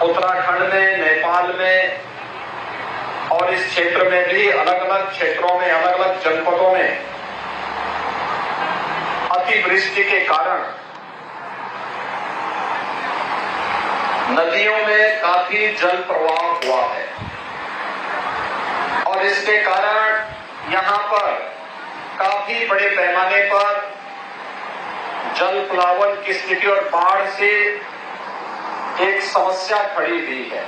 उत्तराखंड में, नेपाल में और इस क्षेत्र में भी अलग अलग क्षेत्रों में, अलग अलग जनपदों में अतिवृष्टि के कारण नदियों में काफी जल प्रवाह हुआ है और इसके कारण यहां पर काफी बड़े पैमाने पर जल प्लावन की स्थिति और बाढ़ से एक समस्या खड़ी हुई है।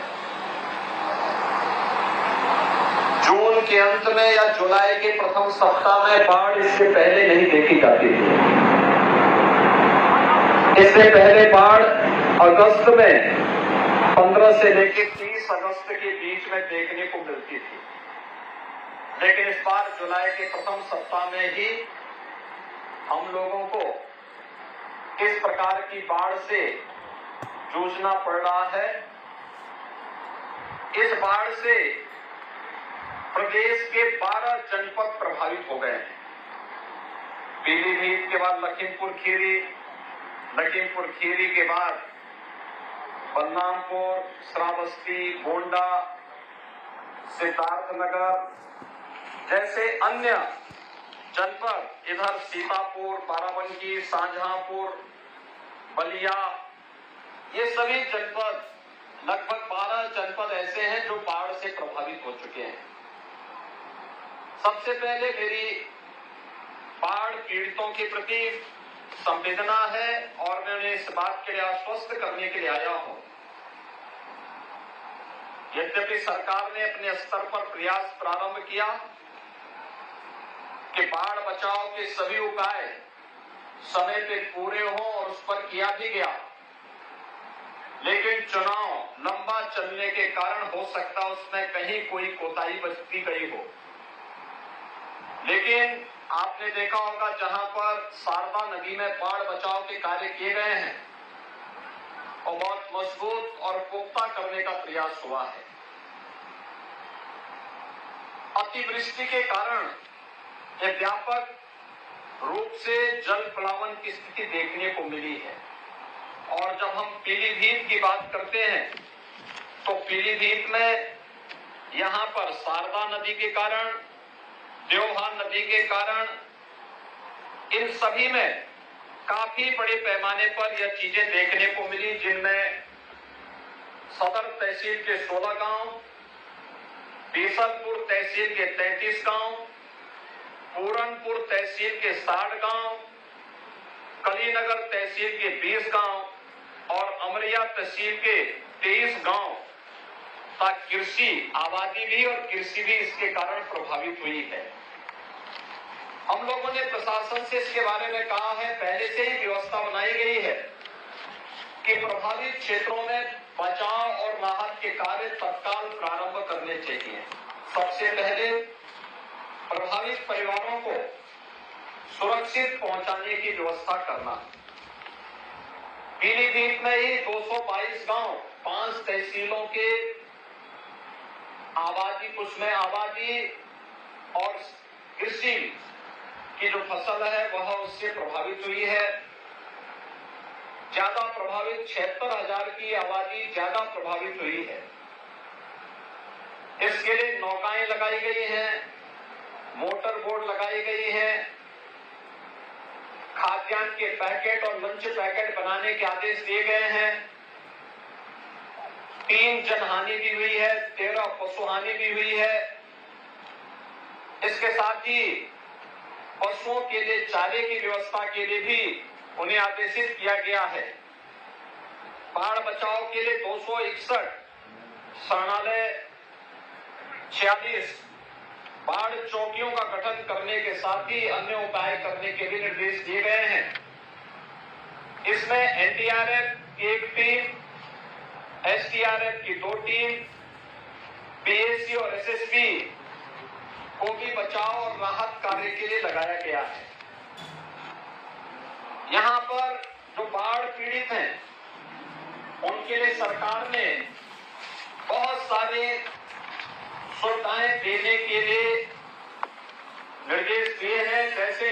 जून के अंत में या जुलाई के प्रथम सप्ताह में बाढ़ इससे पहले नहीं देखी जाती थी। इससे पहले बाढ़ अगस्त में 15 से लेकर 30 अगस्त के बीच में देखने को मिलती थी, लेकिन इस बार जुलाई के प्रथम सप्ताह में ही हम लोगों को इस प्रकार की बाढ़ से जूझना पड़ रहा है। इस बाढ़ से प्रदेश के 12 जनपद प्रभावित हो गए हैं। पीलीभीत के बाद लखीमपुर खीरी, लखीमपुर खीरी के बाद बलरामपुर, श्रावस्ती, गोंडा, सिद्धार्थनगर जैसे अन्य जनपद, इधर सीतापुर, बाराबंकी, शाहजहांपुर, बलिया, ये सभी जनपद, लगभग 12 जनपद ऐसे हैं जो बाढ़ से प्रभावित हो चुके हैं। सबसे पहले मेरी बाढ़ पीड़ितों के प्रति संवेदना है और मैं उन्हें इस बात के लिए आश्वस्त करने के लिए आया हूं। यद्यपि सरकार ने अपने स्तर पर प्रयास प्रारंभ किया कि बाढ़ बचाव के सभी उपाय समय पे पूरे हों और उस पर किया भी गया, लेकिन चुनाव लंबा चलने के कारण हो सकता उसमें कहीं कोई कोताही बरती गई हो। लेकिन आपने देखा होगा जहां पर शारदा नदी में बाढ़ बचाव के कार्य किए गए हैं और बहुत मजबूत और पुख्ता करने का प्रयास हुआ है। अतिवृष्टि के कारण यह व्यापक रूप से जल प्लावन की स्थिति देखने को मिली है और जब हम पीलीभीत की बात करते हैं तो पीलीभीत में यहां पर शारदा नदी के कारण, देवहार नदी के कारण, इन सभी में काफी बड़े पैमाने पर यह चीजें देखने को मिली, जिनमें सदर तहसील के 16 गांव, बीसलपुर तहसील के 33 गांव, पूरनपुर तहसील के 60 गांव, कलीनगर तहसील के 20 गांव और अमरिया तहसील के 23 गांव तक कृषि आबादी भी और कृषि भी इसके कारण प्रभावित हुई है। हम लोगों ने प्रशासन से इसके बारे में कहा है, पहले से ही व्यवस्था बनाई गई है कि प्रभावित क्षेत्रों में बचाव और राहत के कार्य तत्काल प्रारंभ करने चाहिए। सबसे पहले प्रभावित परिवारों को सुरक्षित पहुंचाने की व्यवस्था करना। पीलीभीत में ही 222 गांव, 5 तहसीलों के आबादी, कुछ में आबादी और कृषि की जो फसल है वह उससे प्रभावित हुई है। ज्यादा प्रभावित 76,000 की आबादी ज्यादा प्रभावित हुई है। इसके लिए नौकाएं लगाई गई हैं, मोटर बोट लगाई गई हैं, खाद्यान्न के पैकेट और लंच पैकेट बनाने के आदेश दिए गए हैं। 3 जनहानि भी हुई है, 13 पशुहानि भी हुई है। इसके साथ ही पशुओं के लिए चारे की व्यवस्था के लिए भी उन्हें आदेशित किया गया है। बाढ़ बचाव के लिए 261 शरणालय, 46 बाढ़ चौकियों का गठन करने के साथ ही अन्य उपाय करने के भी निर्देश दिए गए हैं। इसमें एनडीआरएफ की 1 टीम, एसडीआरएफ की 2 टीम, पीएसी और एसएसबी को भी बचाव और राहत कार्य के लिए लगाया गया है। यहां पर जो बाढ़ पीड़ित हैं उनके लिए सरकार ने बहुत सारे सुविधाएं देने के लिए निर्देश दिए हैं। जैसे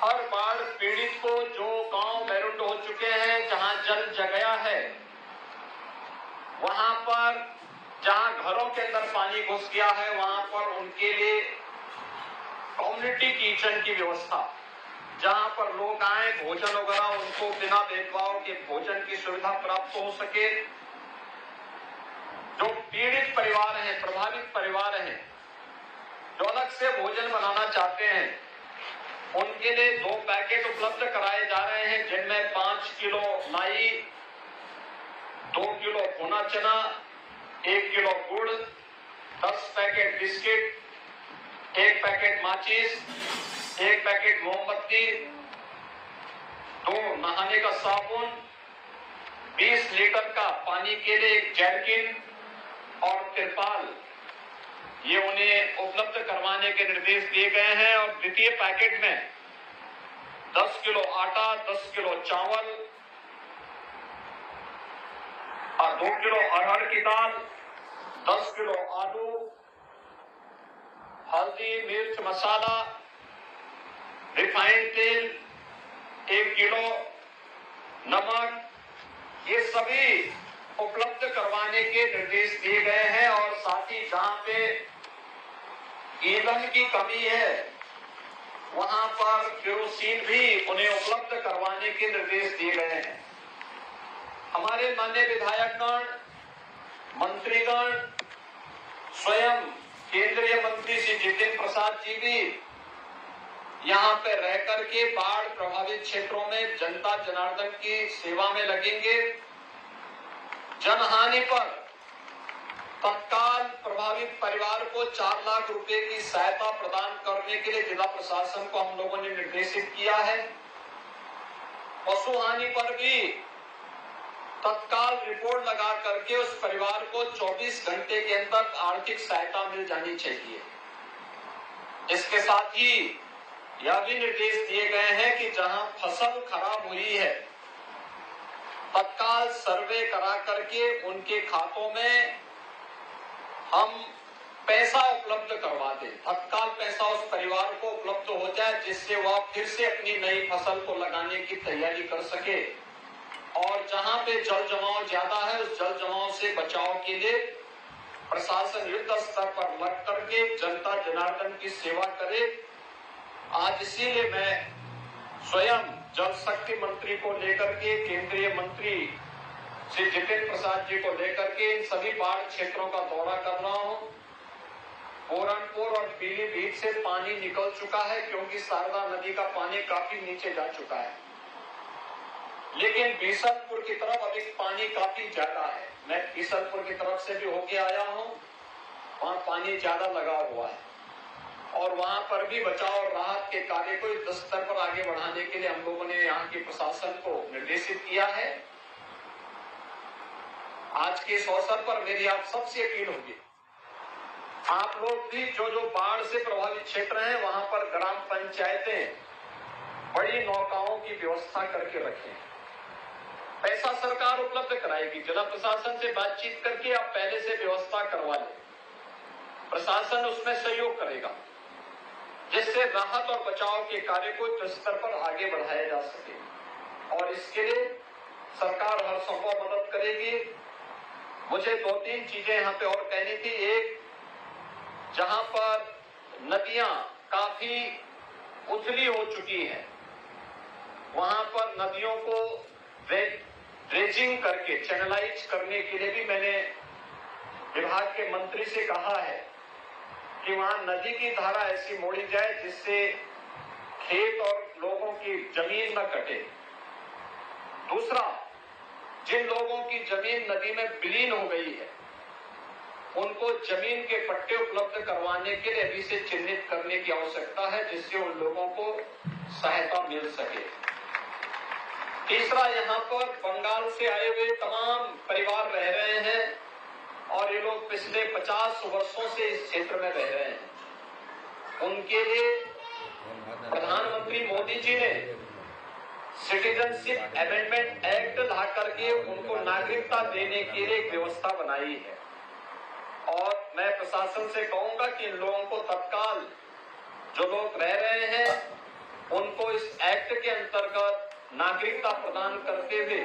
हर बाढ़ पीड़ित को जो गांव मैरुंड हो चुके हैं, जहां जल जगया है, वहां पर जहां घरों के अंदर पानी घुस गया है वहां पर उनके लिए कम्युनिटी किचन की व्यवस्था, जहां पर लोग आए भोजन वगैरह उनको बिना भेदभाव के भोजन की सुविधा प्राप्त हो सके। जो पीड़ित परिवार हैं, प्रभावित परिवार हैं, जो अलग से भोजन बनाना चाहते हैं, उनके लिए 2 पैकेट उपलब्ध कराए जा रहे हैं, जिनमें 5 किलो लाई, 2 किलो भुना चना, 1 किलो गुड़, 10 पैकेट बिस्किट, 1 पैकेट माचिस, 1 पैकेट मोमबत्ती, 2 नहाने का साबुन, 20 लीटर का पानी के लिए 1 जैरकिन और तिरपाल, ये उन्हें उपलब्ध करवाने के निर्देश दिए गए हैं। और द्वितीय पैकेट में 10 किलो आटा, 10 किलो चावल और 2 किलो अरहर की दाल, 10 किलो आलू, हल्दी, मिर्च, मसाला, रिफाइंड तेल 1 किलो, नमक, ये सभी उपलब्ध करवाने के निर्देश दिए गए हैं। और साथ ही जहां पे ईंधन की कमी है वहां पर केरोसिन भी उन्हें उपलब्ध करवाने के निर्देश दिए गए हैं। हमारे माननीय विधायकगण, मंत्रीगण, स्वयं केंद्रीय मंत्री श्री जितेंद्र प्रसाद जी भी यहाँ पे रह करके बाढ़ प्रभावित क्षेत्रों में जनता जनार्दन की सेवा में लगेंगे। जनहानि पर तत्काल प्रभावित परिवार को 4 लाख रुपए की सहायता प्रदान करने के लिए जिला प्रशासन को हम लोगों ने निर्देशित किया है। पशु हानि पर भी तत्काल रिपोर्ट लगा करके उस परिवार को 24 घंटे के अंदर आर्थिक सहायता मिल जानी चाहिए। इसके साथ ही यह भी निर्देश दिए गए हैं कि जहां फसल खराब हुई है तत्काल सर्वे करा करके उनके खातों में हम पैसा उपलब्ध करवा दें, तत्काल पैसा उस परिवार को उपलब्ध हो जाए, जिससे वह फिर से अपनी नई फसल को लगाने की तैयारी कर सके। और जहां पे जल जमाव ज्यादा है उस जल जमाव से बचाव के लिए प्रशासन युद्ध स्तर पर लग करके जनता जनार्दन की सेवा करे। आज इसीलिए मैं स्वयं जल शक्ति मंत्री को लेकर के, केंद्रीय मंत्री श्री जितेंद्र प्रसाद जी को लेकर के इन सभी बाढ़ क्षेत्रों का दौरा कर रहा हूं। पूरनपुर और पीलीभीत से पानी निकल चुका है क्योंकि शारदा नदी का पानी काफी नीचे जा चुका है, लेकिन बीसलपुर की तरफ अभी पानी काफी ज्यादा है। मैं बीसलपुर की तरफ से भी होके आया हूं, वहां पानी ज्यादा लगा हुआ है और वहां पर भी बचाव और राहत के कार्य को युद्ध स्तर पर आगे बढ़ाने के लिए हम लोगों ने यहाँ के प्रशासन को निर्देशित किया है। आज के इस अवसर पर मेरी आप सबसे अपील होगी, आप लोग भी जो बाढ़ से प्रभावित क्षेत्र हैं वहां पर ग्राम पंचायतें बड़ी नौकाओं की व्यवस्था करके रखें। पैसा सरकार उपलब्ध कराएगी, जिला प्रशासन से बातचीत करके आप पहले से व्यवस्था करवा लें, प्रशासन उसमें सहयोग करेगा जिससे राहत और बचाव के कार्य को युद्ध स्तर पर आगे बढ़ाया जा सके। और इसके लिए सरकार हर संभव मदद करेगी। मुझे 2-3 चीजें यहाँ पे और कहनी थी। एक, जहां पर नदियां काफी उथली हो चुकी हैं वहां पर नदियों को ड्रेजिंग करके चैनलाइज करने के लिए भी मैंने विभाग के मंत्री से कहा है कि वहां नदी की धारा ऐसी मोड़ी जाए जिससे खेत और लोगों की जमीन न कटे। दूसरा, जिन लोगों की जमीन नदी में विलीन हो गई है उनको जमीन के पट्टे उपलब्ध करवाने के लिए अभी से चिन्हित करने की आवश्यकता है जिससे उन लोगों को सहायता मिल सके। तीसरा, यहाँ पर बंगाल से आए हुए तमाम परिवार रह रहे हैं और ये लोग पिछले 50 वर्षों से इस क्षेत्र में रह रहे हैं। उनके लिए प्रधानमंत्री मोदी जी ने सिटीजनशिप अमेंडमेंट एक्ट ला करके उनको नागरिकता देने के लिए एक व्यवस्था बनाई है और मैं प्रशासन से कहूंगा कि इन लोगों को तत्काल, जो लोग रह रहे हैं उनको इस एक्ट के अंतर्गत नागरिकता प्रदान करते हुए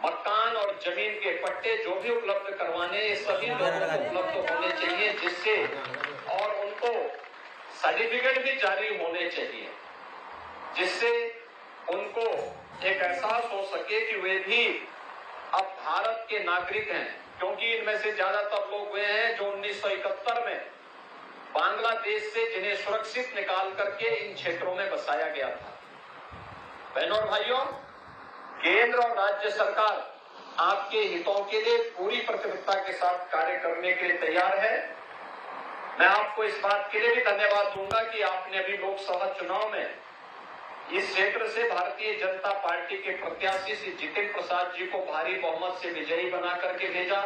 मकान और जमीन के पट्टे जो भी उपलब्ध करवाने, ये सभी लोगों को उपलब्ध होने चाहिए, जिससे और उनको सर्टिफिकेट भी जारी होने चाहिए, जिससे उनको एक एहसास हो सके कि वे भी अब भारत के नागरिक हैं, क्योंकि इनमें से ज्यादातर लोग वे हैं जो 1971 में बांग्लादेश से जिन्हें सुरक्षित निकाल करके इन क्षेत्रों में बसाया गया था। बहनों और भाइयों, केंद्र और राज्य सरकार आपके हितों के लिए पूरी प्रतिबद्धता के साथ कार्य करने के लिए तैयार है। मैं आपको इस बात के लिए भी धन्यवाद दूंगा कि आपने अभी लोकसभा चुनाव में इस क्षेत्र से भारतीय जनता पार्टी के प्रत्याशी श्री जितिन प्रसाद जी को भारी बहुमत से विजयी बना करके भेजा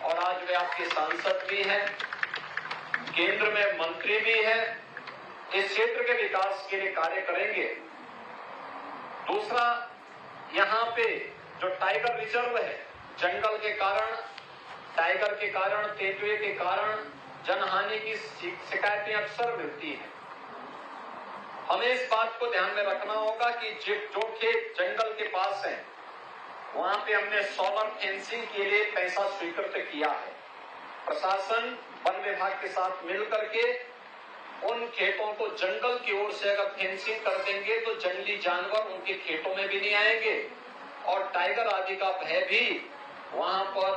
और आज वे आपके सांसद भी हैं, केंद्र में मंत्री भी हैं, इस क्षेत्र के विकास के लिए कार्य करेंगे। दूसरा, यहाँ पे जो टाइगर रिजर्व है, जंगल के कारण, टाइगर के कारण, तेंदुए के कारण जनहानि की शिकायतें अक्सर मिलती हैं। हमें इस बात को ध्यान में रखना होगा कि जो खेत जंगल के पास हैं, वहां पे हमने सोलर फेंसिंग के लिए पैसा स्वीकृत किया है। प्रशासन वन विभाग के साथ मिल करके उन खेतों को जंगल की ओर से अगर फेंसिंग कर देंगे तो जंगली जानवर उनके खेतों में भी नहीं आएंगे और टाइगर आदि का भय भी वहां पर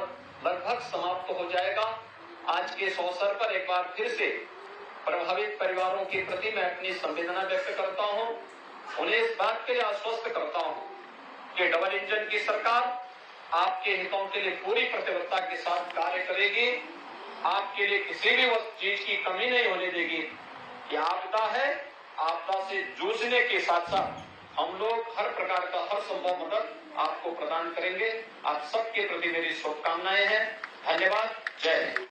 लगभग समाप्त हो जाएगा। आज के इस अवसर पर एक बार फिर से प्रभावित परिवारों के प्रति मैं अपनी संवेदना व्यक्त करता हूं, उन्हें इस बात के लिए आश्वस्त करता हूं कि डबल इंजन की सरकार आपके हितों के लिए पूरी प्रतिबद्धता के साथ कार्य करेगी, आपके लिए किसी भी चीज की कमी नहीं होने देगी। कि आपदा है, आपदा से जूझने के साथ साथ हम लोग हर प्रकार का हर संभव मदद आपको प्रदान करेंगे। आप सबके प्रति मेरी शुभकामनाएं हैं। धन्यवाद। जय हिंद।